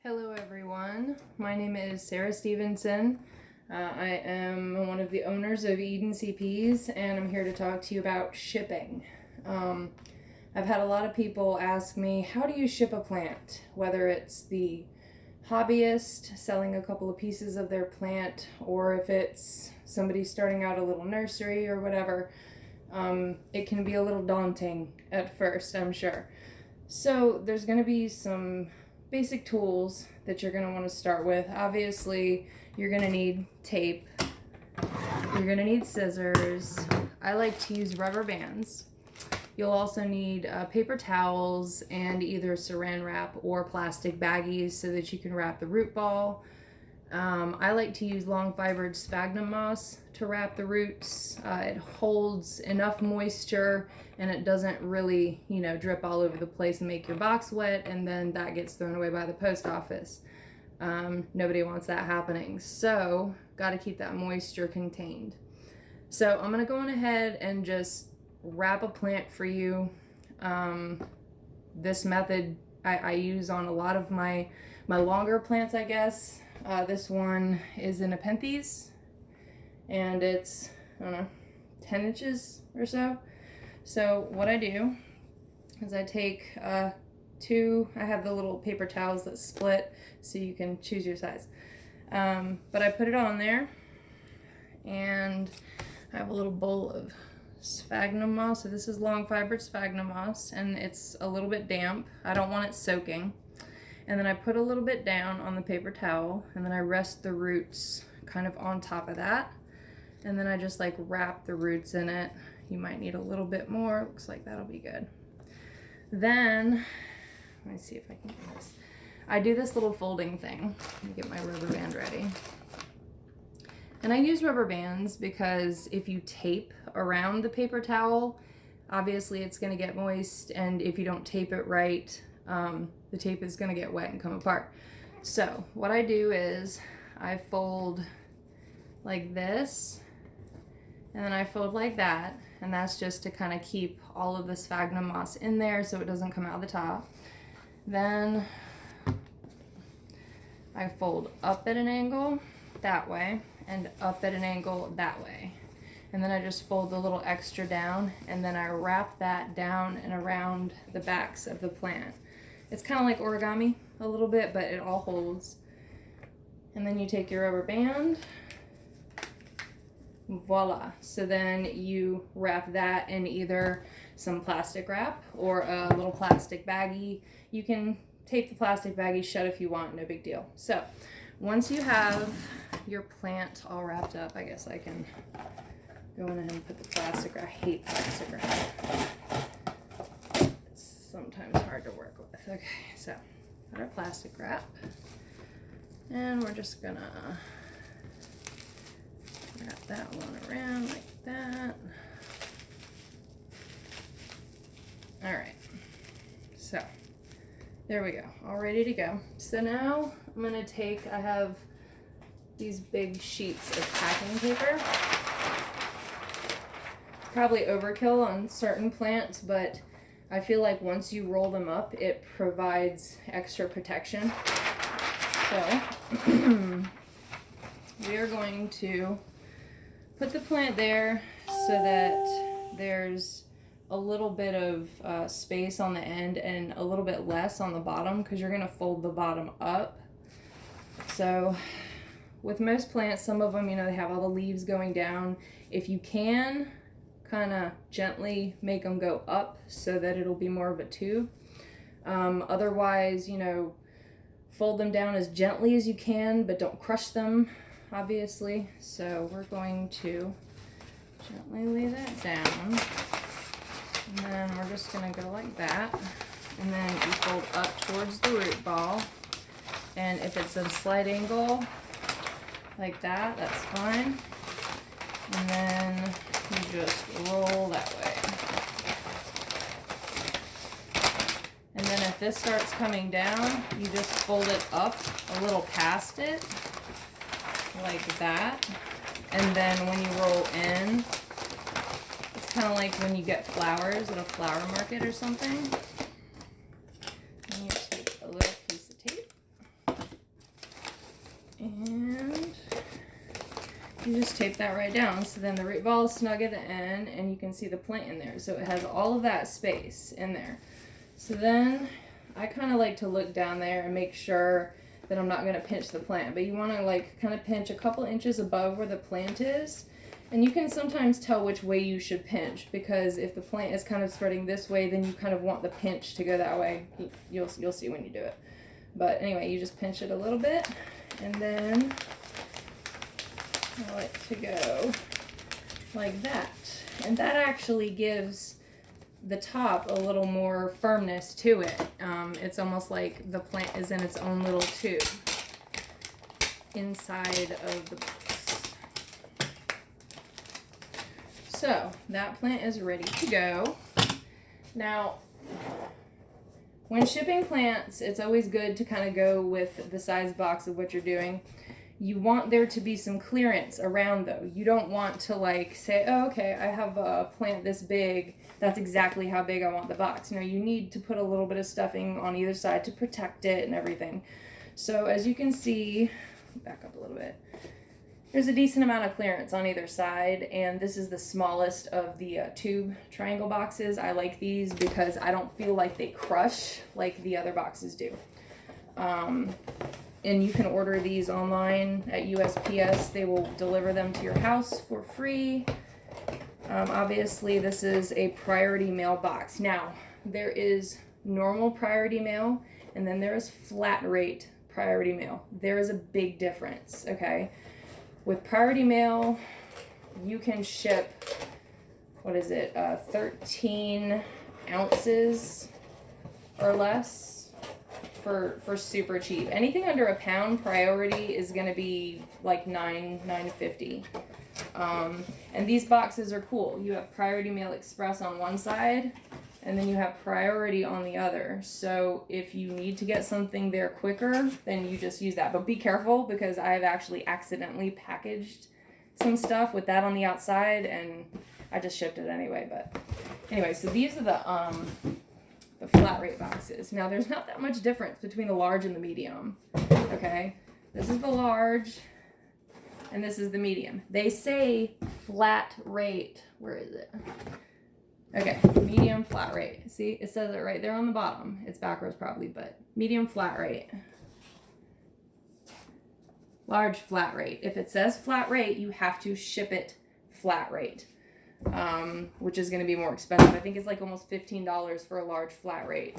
Hello everyone, my name is Sarah Stevenson. I am one of the owners of Eden CPs and I'm here to talk to you about shipping. I've had a lot of people ask me, how do you ship a plant? Whether it's the hobbyist selling a couple of pieces of their plant or if it's somebody starting out a little nursery or whatever. It can be a little daunting at first, I'm sure. So there's going to be some basic tools that you're going to want to start with. Obviously, you're going to need tape. You're going to need scissors. I like to use rubber bands. You'll also need paper towels and either saran wrap or plastic baggies so that you can wrap the root ball. I like to use long fibered sphagnum moss to wrap the roots. It holds enough moisture and it doesn't really, drip all over the place and make your box wet, and then that gets thrown away by the post office. Nobody wants that happening. So, got to keep that moisture contained. So, I'm going to go on ahead and just wrap a plant for you. This method I use on a lot of my longer plants, I guess. This one is in a penthes, and it's, 10 inches or so. So what I do is I take I have the little paper towels that split so you can choose your size. But I put it on there, and I have a little bowl of sphagnum moss. So this is long fibered sphagnum moss, and it's a little bit damp. I don't want it soaking. And then I put a little bit down on the paper towel, and then I rest the roots kind of on top of that. And then I just wrap the roots in it. You might need a little bit more. Looks like that'll be good. Then, let me see if I can get this. I do this little folding thing. Let me get my rubber band ready. And I use rubber bands because if you tape around the paper towel, obviously it's going to get moist, and if you don't tape it right, the tape is going to get wet and come apart. So what I do is I fold like this, and then I fold like that, and that's just to kind of keep all of the sphagnum moss in there so it doesn't come out the top. Then I fold up at an angle that way and up at an angle that way. And then I just fold the little extra down, and then I wrap that down and around the backs of the plant. It's kind of like origami a little bit, but it all holds. And then you take your rubber band. Voila. So then you wrap that in either some plastic wrap or a little plastic baggie. You can tape the plastic baggie shut if you want, no big deal. So once you have your plant all wrapped up, I guess I can go in and put the plastic wrap. I hate plastic wrap. It's sometimes hard to work with. Okay, so got our plastic wrap, and we're just gonna wrap that one around like that. All right, so there we go, all ready to go. So now I'm gonna I have these big sheets of packing paper. It's probably overkill on certain plants, but I feel like once you roll them up, it provides extra protection. So we are going to put the plant there so that there's a little bit of space on the end and a little bit less on the bottom, because you're going to fold the bottom up. So with most plants, some of them, they have all the leaves going down. If you can, kind of gently make them go up so that it'll be more of a tube. Otherwise, fold them down as gently as you can, but don't crush them, obviously. So we're going to gently lay that down, and then we're just going to go like that, and then you fold up towards the root ball, and if it's a slight angle like that, that's fine, and then you just roll that way. And then if this starts coming down, you just fold it up a little past it, like that. And then when you roll in, it's kind of like when you get flowers at a flower market or something. And you take a little piece of tape, you just tape that right down. So then the root ball is snug at the end and you can see the plant in there. So it has all of that space in there. So then I kind of like to look down there and make sure that I'm not going to pinch the plant. But you want to like kind of pinch a couple inches above where the plant is. And you can sometimes tell which way you should pinch, because if the plant is kind of spreading this way, then you kind of want the pinch to go that way. You'll see when you do it. But anyway, you just pinch it a little bit, and then I like to go like that. And that actually gives the top a little more firmness to it. It's almost like the plant is in its own little tube inside of the box. So that plant is ready to go. Now, when shipping plants, it's always good to kind of go with the size box of what you're doing. You want there to be some clearance around though. You don't want to like say, oh, okay, I have a plant this big. That's exactly how big I want the box. You know, you need to put a little bit of stuffing on either side to protect it and everything. So as you can see, back up a little bit. There's a decent amount of clearance on either side, and this is the smallest of the tube triangle boxes. I like these because I don't feel like they crush like the other boxes do. And you can order these online at USPS. They will deliver them to your house for free. Obviously, this is a priority mail box. Now, there is normal priority mail, and then there is flat rate priority mail. There is a big difference, okay? With priority mail, you can ship, 13 ounces or less for super cheap. Anything under a pound priority is going to be like $9.50. And these boxes are cool. You have Priority Mail Express on one side, and then you have Priority on the other. So if you need to get something there quicker, then you just use that. But be careful, because I've actually accidentally packaged some stuff with that on the outside, and I just shipped it anyway. But anyway, so these are the flat rate boxes. Now there's not that much difference between the large and the medium. Okay, this is the large, and this is the medium. They say flat rate. Where is it? Okay, medium flat rate. See, it says it right there on the bottom. It's backwards probably, but medium flat rate. Large flat rate. If it says flat rate, you have to ship it flat rate, which is going to be more expensive. I think it's like almost $15 for a large flat rate.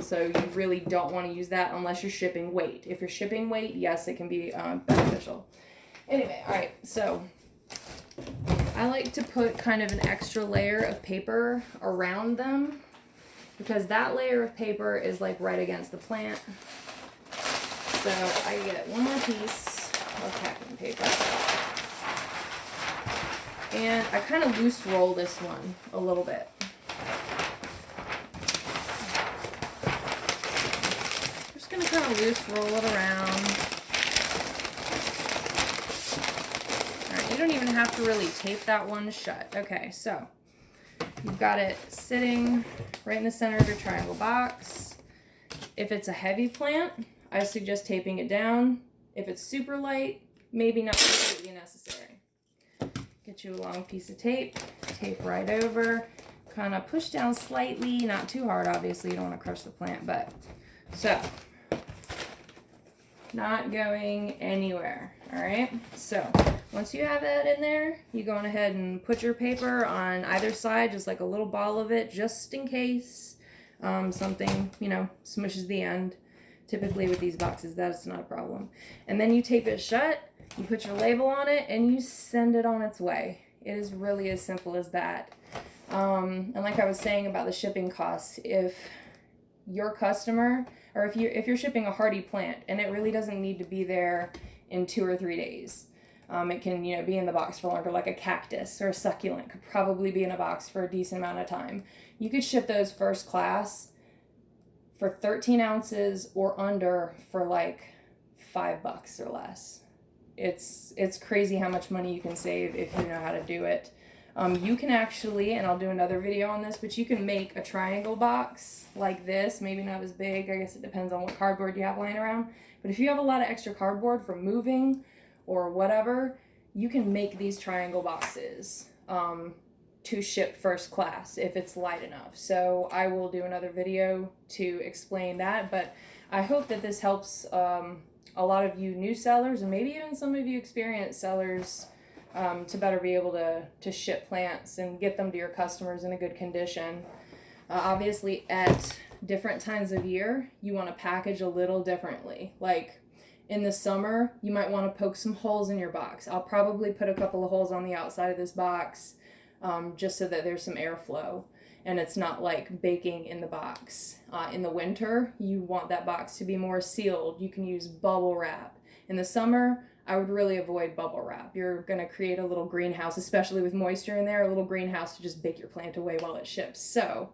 So you really don't want to use that unless you're shipping weight. If you're shipping weight, yes, it can be beneficial. Anyway, all right, so I like to put kind of an extra layer of paper around them, because that layer of paper is like right against the plant. So I get one more piece of packing paper, and I kind of loose roll this one a little bit. Just gonna kind of loose roll it around. You don't even have to really tape that one shut. Okay, so you've got it sitting right in the center of your triangle box. If it's a heavy plant, I suggest taping it down. If it's super light, maybe not completely necessary. Get you a long piece of tape, tape right over, kind of push down slightly, not too hard, obviously, you don't want to crush the plant, but so not going anywhere. All right, so once you have that in there, you go on ahead and put your paper on either side, just like a little ball of it, just in case something, you know, smushes the end. Typically with these boxes, that's not a problem. And then you tape it shut, you put your label on it, and you send it on its way. It is really as simple as that. And like I was saying about the shipping costs, if your customer, or if you're shipping a hardy plant and it really doesn't need to be there in 2 or 3 days, it can, you know, be in the box for longer. Like a cactus or a succulent could probably be in a box for a decent amount of time. You could ship those first class for 13 ounces or under for like $5 or less. It's crazy how much money you can save if you know how to do it. You can actually, and I'll do another video on this, but you can make a triangle box like this, maybe not as big, I guess it depends on what cardboard you have lying around, but if you have a lot of extra cardboard for moving or whatever, you can make these triangle boxes to ship first class if it's light enough. So I will do another video to explain that, but I hope that this helps a lot of you new sellers, and maybe even some of you experienced sellers, to better be able to ship plants and get them to your customers in a good condition. Obviously, at different times of year, you want to package a little differently. Like in the summer, you might want to poke some holes in your box. I'll probably put a couple of holes on the outside of this box, just so that there's some airflow and it's not like baking in the box. In the winter, you want that box to be more sealed. You can use bubble wrap. In the summer, I would really avoid bubble wrap. You're going to create a little greenhouse, especially with moisture in there, a little greenhouse to just bake your plant away while it ships. So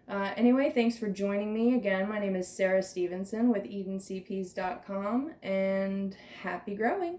anyway, thanks for joining me. Again, my name is Sarah Stevenson with EdenCPs.com, and happy growing.